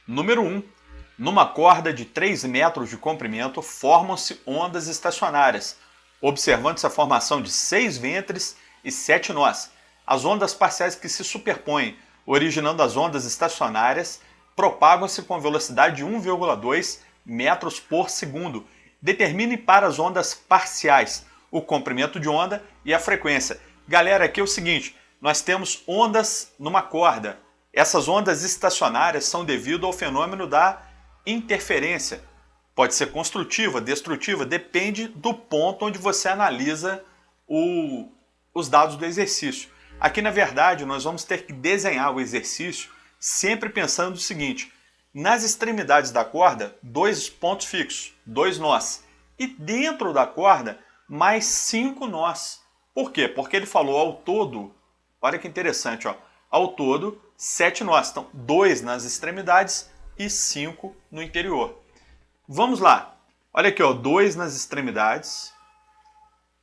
Número 1. Numa corda de 3 metros de comprimento, formam-se ondas estacionárias, observando-se a formação de 6 ventres e 7 nós. As ondas parciais que se superpõem, originando as ondas estacionárias, propagam-se com velocidade de 1,2 metros por segundo. Determine para as ondas parciais o comprimento de onda e a frequência. Galera, aqui é o seguinte, nós temos ondas numa corda. Essas ondas estacionárias são devido ao fenômeno da interferência. Pode ser construtiva, destrutiva, depende do ponto onde você analisa os dados do exercício. Aqui, na verdade, nós vamos ter que desenhar o exercício sempre pensando o seguinte: nas extremidades da corda, 2 pontos fixos, 2 nós. E dentro da corda, mais 5 nós. Por quê? Porque ele falou ao todo, olha que interessante, ó, ao todo 7 nós. Então, 2 nas extremidades e 5 no interior. Vamos lá. Olha aqui, ó, 2 nas extremidades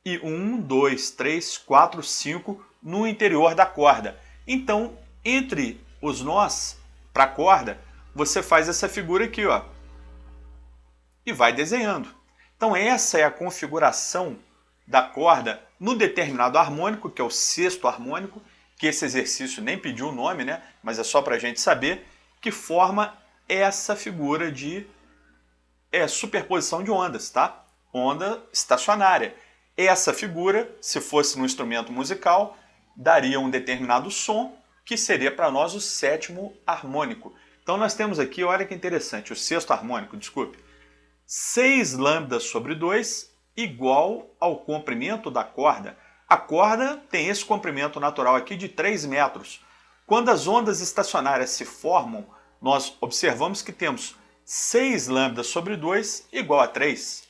e 1, 2, 3, 4, 5 no interior da corda. Então, entre os nós para a corda, você faz essa figura aqui, ó, e vai desenhando. Então, essa é a configuração da corda no determinado harmônico, que é o sexto harmônico, que esse exercício nem pediu o nome, né? Mas é só para a gente saber, que forma essa figura de superposição de ondas, tá? Onda estacionária. Essa figura, se fosse no instrumento musical, daria um determinado som, que seria para nós o sétimo harmônico. Então nós temos aqui, olha que interessante, o sexto harmônico, desculpe. 6 lambdas sobre 2 igual ao comprimento da corda. A corda tem esse comprimento natural aqui de 3 metros. Quando as ondas estacionárias se formam, nós observamos que temos 6 lambdas sobre 2 igual a 3.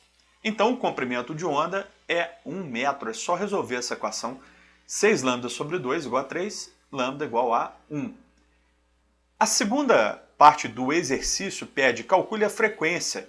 Então o comprimento de onda é 1 metro. É só resolver essa equação. 6 lambdas sobre 2 igual a 3, lambda igual a 1. A segunda parte do exercício pede calcule a frequência.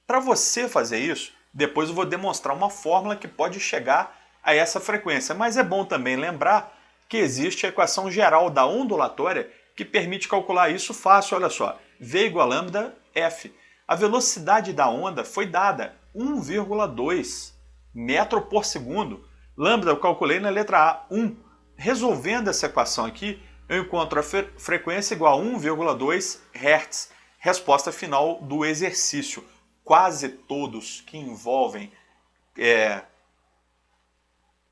Para você fazer isso, depois eu vou demonstrar uma fórmula que pode chegar a essa frequência. Mas é bom também lembrar que existe a equação geral da ondulatória que permite calcular isso fácil. Olha só, V igual a lambda F. A velocidade da onda foi dada 1,2 metro por segundo. Lambda eu calculei na letra A, 1. Resolvendo essa equação aqui, eu encontro a frequência igual a 1,2 Hz. Resposta final do exercício. Quase todos que envolvem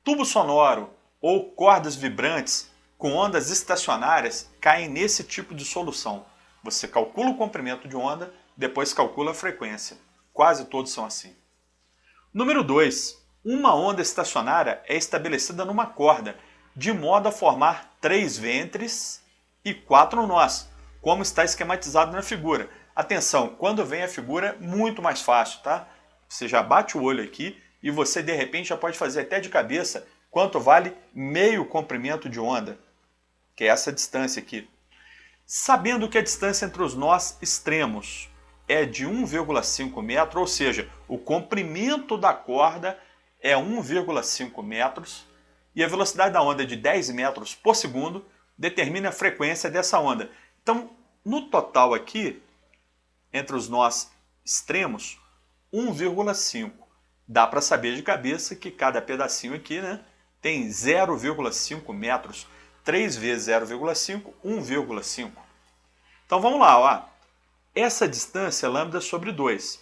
tubo sonoro ou cordas vibrantes com ondas estacionárias caem nesse tipo de solução. Você calcula o comprimento de onda, depois calcula a frequência. Quase todos são assim. Número 2. Uma onda estacionária é estabelecida numa corda, de modo a formar 3 ventres e 4 nós, como está esquematizado na figura. Atenção, quando vem a figura, muito mais fácil, tá? Você já bate o olho aqui e você de repente já pode fazer até de cabeça quanto vale meio comprimento de onda, que é essa distância aqui. Sabendo que a distância entre os nós extremos é de 1,5 metro, ou seja, o comprimento da corda é 1,5 metros e a velocidade da onda é de 10 metros por segundo, determina a frequência dessa onda. Então, no total aqui, entre os nós extremos, 1,5. Dá para saber de cabeça que cada pedacinho aqui, né, tem 0,5 metros. 3 vezes 0,5, 1,5. Então vamos lá, ó. Essa distância é lambda sobre 2.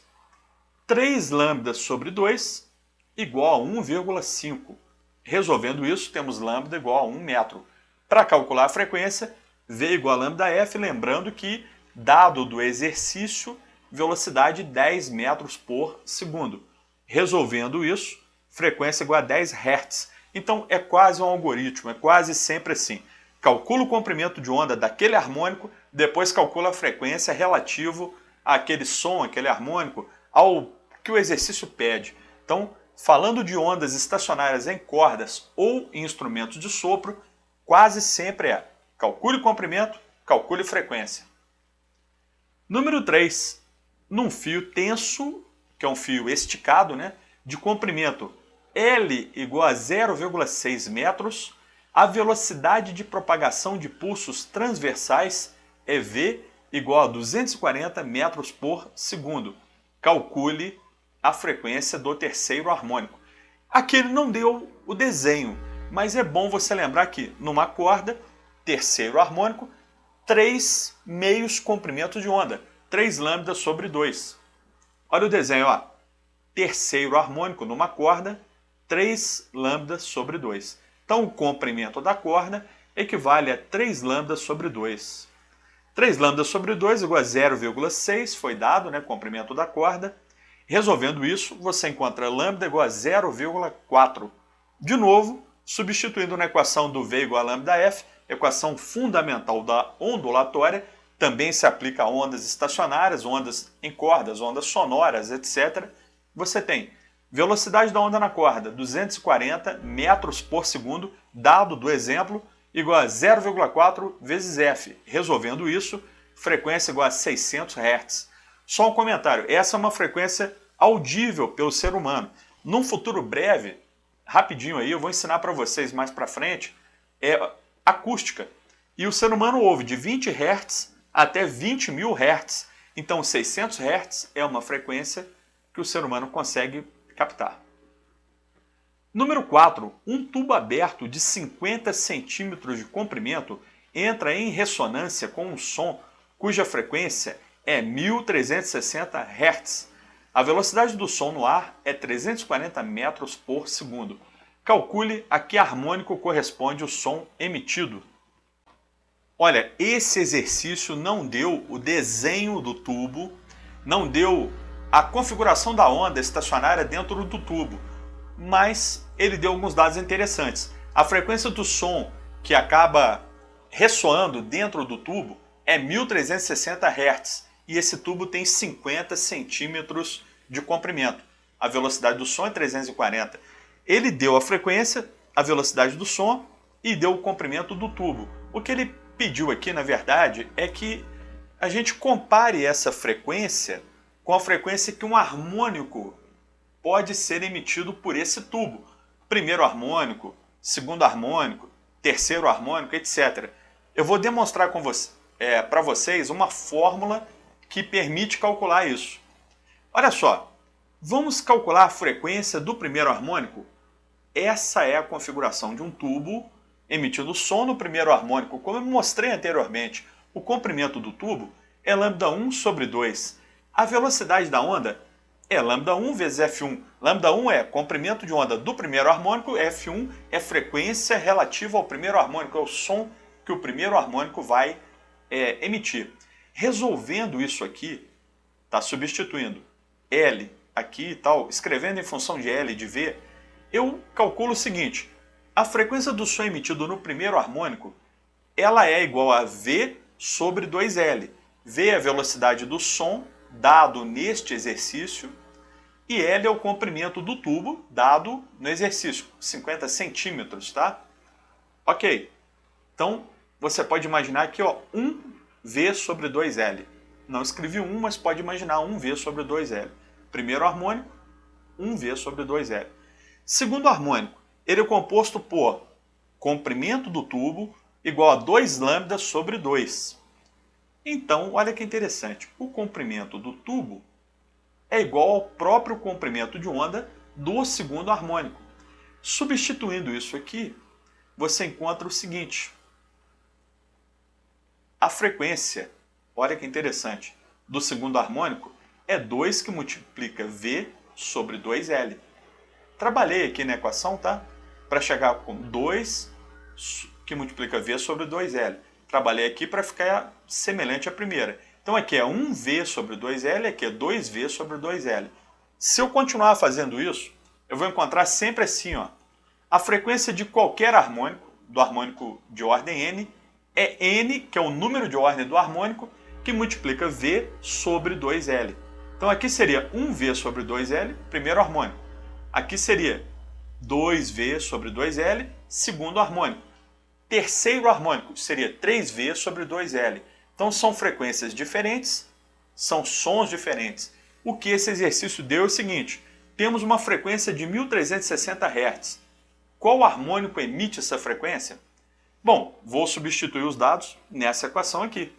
3 lambdas sobre 2 igual a 1,5. Resolvendo isso, temos lambda igual a 1 metro. Para calcular a frequência, V igual a lambda F, lembrando que, dado do exercício, velocidade 10 metros por segundo. Resolvendo isso, frequência igual a 10 Hz. Então é quase um algoritmo, é quase sempre assim. Calcula o comprimento de onda daquele harmônico, depois calcula a frequência relativo àquele som, aquele harmônico, ao que o exercício pede. Então, falando de ondas estacionárias em cordas ou em instrumentos de sopro, quase sempre é calcule o comprimento, calcule frequência. Número 3. Num fio tenso, que é um fio esticado, né, de comprimento L igual a 0,6 metros, a velocidade de propagação de pulsos transversais é V igual a 240 metros por segundo. Calcule a frequência do terceiro harmônico. Aqui ele não deu o desenho, mas é bom você lembrar que numa corda, terceiro harmônico, 3 meios comprimentos de onda, 3 lambdas sobre 2. Olha o desenho, ó. Terceiro harmônico numa corda, 3 lambdas sobre 2. Então o comprimento da corda equivale a 3 lambdas sobre 2. 3 lambdas sobre 2 igual a 0,6, foi dado, né, comprimento da corda. Resolvendo isso, você encontra lambda igual a 0,4. De novo, substituindo na equação do V igual a lambda F, equação fundamental da ondulatória, também se aplica a ondas estacionárias, ondas em cordas, ondas sonoras, etc. Você tem velocidade da onda na corda, 240 metros por segundo, dado do exemplo, igual a 0,4 vezes F. Resolvendo isso, frequência igual a 600 Hz. Só um comentário, essa é uma frequência audível pelo ser humano. Num futuro breve, rapidinho aí, eu vou ensinar para vocês mais para frente, é acústica. E o ser humano ouve de 20 Hz até 20 mil Hz. Então 600 Hz é uma frequência que o ser humano consegue captar. Número 4. Um tubo aberto de 50 centímetros de comprimento entra em ressonância com um som cuja frequência é 1360 Hz. A velocidade do som no ar é 340 metros por segundo. Calcule a que harmônico corresponde o som emitido. Olha, esse exercício não deu o desenho do tubo, não deu a configuração da onda estacionária dentro do tubo, mas ele deu alguns dados interessantes. A frequência do som que acaba ressoando dentro do tubo é 1360 Hz e esse tubo tem 50 centímetros de comprimento. A velocidade do som é 340. Ele deu a frequência, a velocidade do som e deu o comprimento do tubo. O que ele pediu aqui, na verdade, é que a gente compare essa frequência com a frequência que um harmônico pode ser emitido por esse tubo. Primeiro harmônico, segundo harmônico, terceiro harmônico, etc. Eu vou demonstrar para vocês uma fórmula que permite calcular isso. Olha só, vamos calcular a frequência do primeiro harmônico? Essa é a configuração de um tubo emitindo som no primeiro harmônico. Como eu mostrei anteriormente, o comprimento do tubo é λ1 sobre 2. A velocidade da onda é λ1 vezes F1. λ1 é comprimento de onda do primeiro harmônico, F1 é frequência relativa ao primeiro harmônico, é o som que o primeiro harmônico vai emitir. Resolvendo isso aqui, tá substituindo L aqui e tal, escrevendo em função de L e de V, eu calculo o seguinte: a frequência do som emitido no primeiro harmônico, ela é igual a V sobre 2L. V é a velocidade do som dado neste exercício e L é o comprimento do tubo dado no exercício, 50 centímetros, tá? Ok, então você pode imaginar aqui, ó, 1V sobre 2L. Não escrevi 1, mas pode imaginar 1V sobre 2L. Primeiro harmônico, 1V sobre 2L. Segundo harmônico, ele é composto por comprimento do tubo igual a 2 lambda sobre 2. Então, olha que interessante, o comprimento do tubo é igual ao próprio comprimento de onda do segundo harmônico. Substituindo isso aqui, você encontra o seguinte: a frequência, olha que interessante, do segundo harmônico é 2 que multiplica V sobre 2L. Trabalhei aqui na equação, tá? Para chegar com 2 que multiplica V sobre 2L. Trabalhei aqui para ficar semelhante à primeira. Então aqui é 1V sobre 2L, aqui é 2V sobre 2L. Se eu continuar fazendo isso, eu vou encontrar sempre assim, ó, a frequência de qualquer harmônico, do harmônico de ordem N, é N, que é o número de ordem do harmônico, que multiplica V sobre 2L. Então aqui seria 1V sobre 2L, primeiro harmônico. Aqui seria 2V sobre 2L, segundo harmônico. Terceiro harmônico seria 3V sobre 2L. Então são frequências diferentes, são sons diferentes. O que esse exercício deu é o seguinte: temos uma frequência de 1360 Hz. Qual harmônico emite essa frequência? Bom, vou substituir os dados nessa equação aqui.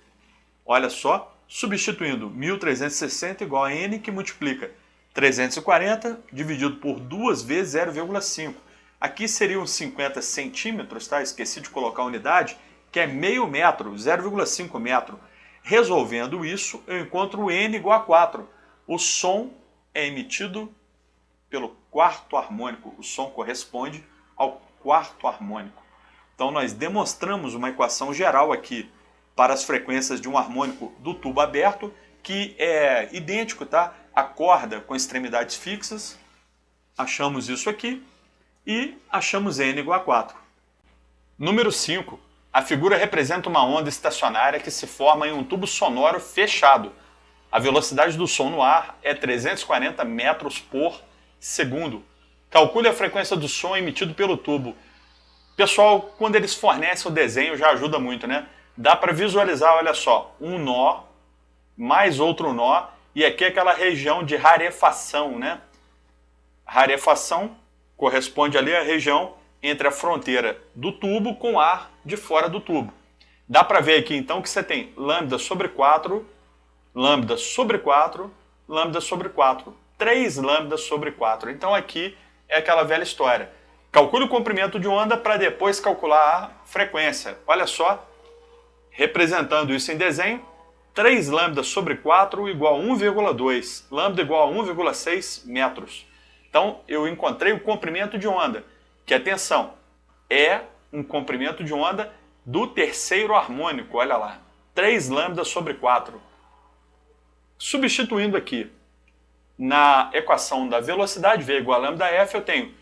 Olha só, substituindo 1360 igual a n, que multiplica 340 dividido por 2 vezes 0,5. Aqui seriam 50 centímetros, tá? Esqueci de colocar a unidade, que é meio metro, 0,5 metro. Resolvendo isso, eu encontro o n igual a 4. O som é emitido pelo quarto harmônico. O som corresponde ao quarto harmônico. Então nós demonstramos uma equação geral aqui para as frequências de um harmônico do tubo aberto, que é idêntico, tá? A corda com extremidades fixas. Achamos isso aqui e achamos n igual a 4. Número 5. A figura representa uma onda estacionária que se forma em um tubo sonoro fechado. A velocidade do som no ar é 340 metros por segundo. Calcule a frequência do som emitido pelo tubo. Pessoal, quando eles fornecem o desenho já ajuda muito, né? Dá para visualizar, olha só, um nó, mais outro nó, e aqui é aquela região de rarefação, né? Rarefação corresponde ali à região entre a fronteira do tubo com o ar de fora do tubo. Dá para ver aqui então que você tem lambda sobre 4, lambda sobre 4, lambda sobre 4. 3 lambdas sobre 4. Então aqui é aquela velha história. Calcule o comprimento de onda para depois calcular a frequência. Olha só, representando isso em desenho, 3 lambda sobre 4 igual a 1,2. Lambda igual a 1,6 metros. Então eu encontrei o comprimento de onda, que, atenção, é um comprimento de onda do terceiro harmônico, olha lá, 3 lambda sobre 4. Substituindo aqui, na equação da velocidade V igual a lambda F, eu tenho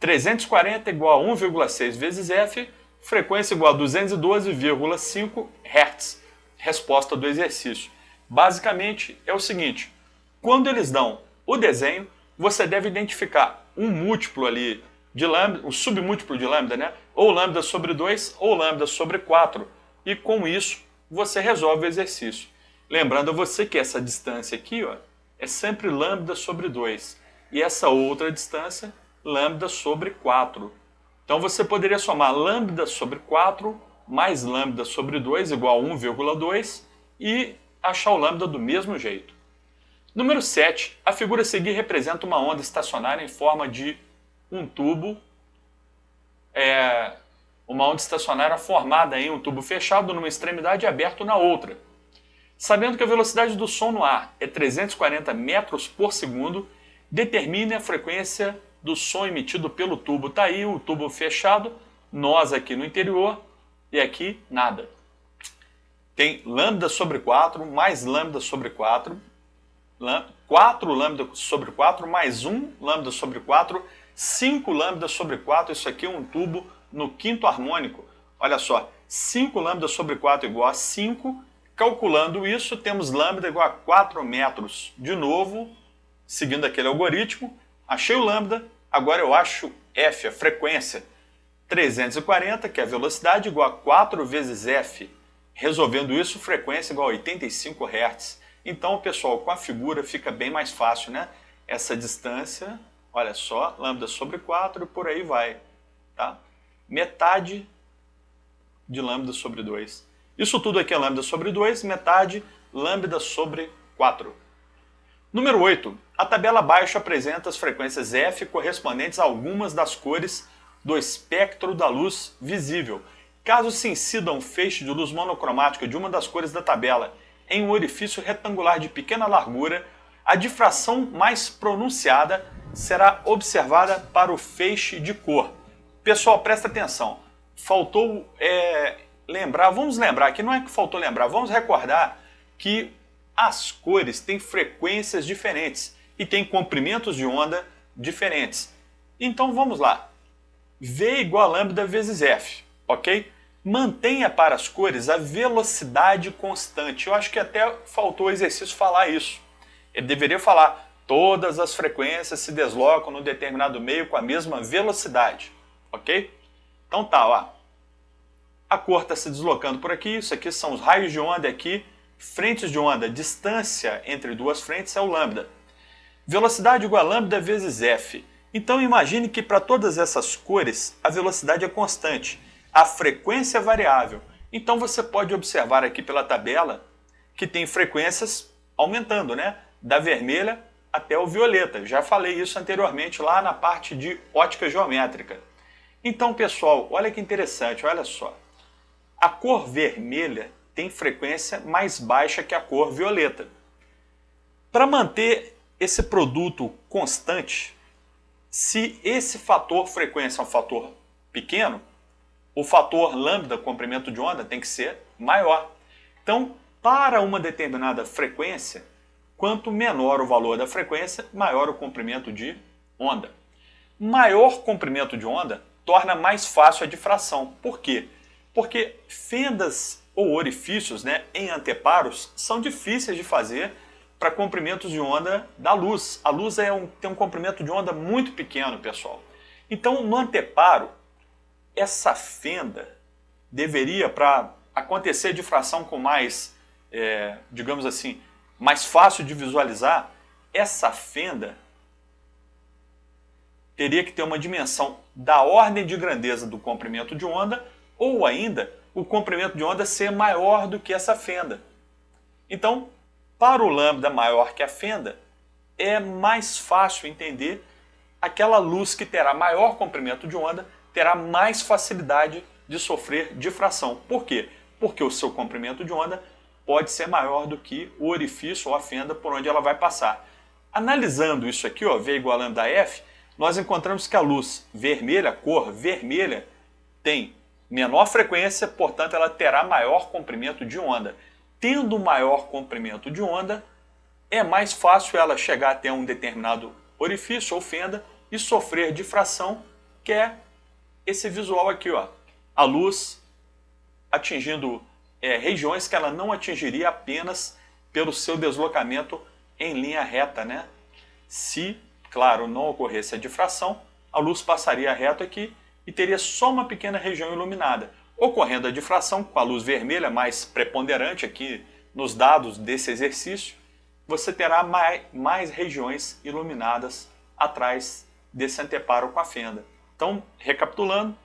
340 igual a 1,6 vezes F, frequência igual a 212,5 Hz. Resposta do exercício. Basicamente é o seguinte, quando eles dão o desenho, você deve identificar um múltiplo ali de lambda, um submúltiplo de lambda, né? Ou lambda sobre 2 ou lambda sobre 4. E com isso você resolve o exercício. Lembrando a você que essa distância aqui, ó, é sempre lambda sobre 2. E essa outra distância, lambda sobre 4. Então você poderia somar lambda sobre 4 mais lambda sobre 2 igual a 1,2 e achar o lambda do mesmo jeito. Número 7. A figura a seguir representa uma onda estacionária em forma de um tubo, uma onda estacionária formada em um tubo fechado numa extremidade e aberto na outra. Sabendo que a velocidade do som no ar é 340 metros por segundo, determine a frequência do som emitido pelo tubo. Está aí o tubo fechado, nós aqui no interior e aqui nada. Tem lambda sobre 4 mais lambda sobre 4, 4 lambda sobre 4 mais 1 lambda sobre 4, 5 lambda sobre 4, isso aqui é um tubo no quinto harmônico. Olha só, 5 lambda sobre 4 igual a 5. Calculando isso, temos lambda igual a 4 metros. De novo, seguindo aquele algoritmo, achei o lambda, agora eu acho F, a frequência. 340, que é a velocidade, igual a 4 vezes F. Resolvendo isso, frequência igual a 85 Hz. Então, pessoal, com a figura fica bem mais fácil, né? Essa distância, olha só, lambda sobre 4 e por aí vai. Tá? Metade de lambda sobre 2. Isso tudo aqui é lambda sobre 2, metade lambda sobre 4. Número 8. A tabela abaixo apresenta as frequências F correspondentes a algumas das cores do espectro da luz visível. Caso se incida um feixe de luz monocromática de uma das cores da tabela em um orifício retangular de pequena largura, a difração mais pronunciada será observada para o feixe de cor. Pessoal, presta atenção. Faltou lembrar, vamos lembrar, que não é que faltou lembrar, vamos recordar que as cores têm frequências diferentes e têm comprimentos de onda diferentes. Então vamos lá. V igual a lambda vezes F, ok? Mantenha para as cores a velocidade constante. Eu acho que até faltou o exercício falar isso. Ele deveria falar, todas as frequências se deslocam no determinado meio com a mesma velocidade, ok? Então tá, ó. A cor está se deslocando por aqui, isso aqui são os raios de onda aqui, frentes de onda, distância entre duas frentes é o lambda. Velocidade igual a lambda vezes F. Então imagine que para todas essas cores a velocidade é constante, a frequência é variável. Então você pode observar aqui pela tabela que tem frequências aumentando, né? Da vermelha até o violeta. Já falei isso anteriormente lá na parte de ótica geométrica. Então, pessoal, olha que interessante, olha só. A cor vermelha tem frequência mais baixa que a cor violeta. Para manter esse produto constante, se esse fator frequência é um fator pequeno, o fator lambda, comprimento de onda, tem que ser maior. Então, para uma determinada frequência, quanto menor o valor da frequência, maior o comprimento de onda. Maior comprimento de onda torna mais fácil a difração. Por quê? Porque fendas ou orifícios, né, em anteparos são difíceis de fazer para comprimentos de onda da luz. A luz tem um comprimento de onda muito pequeno, pessoal. Então, no anteparo, essa fenda deveria, para acontecer difração com mais, digamos assim, mais fácil de visualizar, essa fenda teria que ter uma dimensão da ordem de grandeza do comprimento de onda, ou ainda o comprimento de onda ser maior do que essa fenda. Então, para o lambda maior que a fenda, é mais fácil entender aquela luz que terá maior comprimento de onda, terá mais facilidade de sofrer difração. Por quê? Porque o seu comprimento de onda pode ser maior do que o orifício ou a fenda por onde ela vai passar. Analisando isso aqui, ó, V igual a lambda F, nós encontramos que a luz vermelha, a cor vermelha, tem menor frequência, portanto ela terá maior comprimento de onda. Tendo maior comprimento de onda, é mais fácil ela chegar até um determinado orifício ou fenda e sofrer difração, que é esse visual aqui, ó. A luz atingindo regiões que ela não atingiria apenas pelo seu deslocamento em linha reta, né? Se, claro, não ocorresse a difração, a luz passaria reto aqui e teria só uma pequena região iluminada. Ocorrendo a difração, com a luz vermelha mais preponderante aqui nos dados desse exercício, você terá mais regiões iluminadas atrás desse anteparo com a fenda. Então, recapitulando,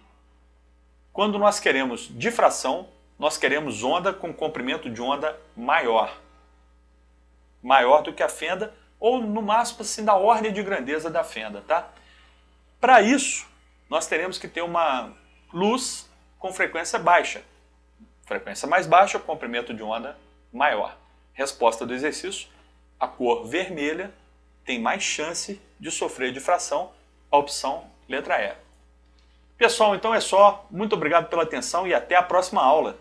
quando nós queremos difração, nós queremos onda com comprimento de onda maior. Maior do que a fenda, ou no máximo assim, da ordem de grandeza da fenda, tá? Para isso, nós teremos que ter uma luz com frequência baixa. Frequência mais baixa, comprimento de onda maior. Resposta do exercício, a cor vermelha tem mais chance de sofrer difração, a opção letra E. Pessoal, então é só. Muito obrigado pela atenção e até a próxima aula.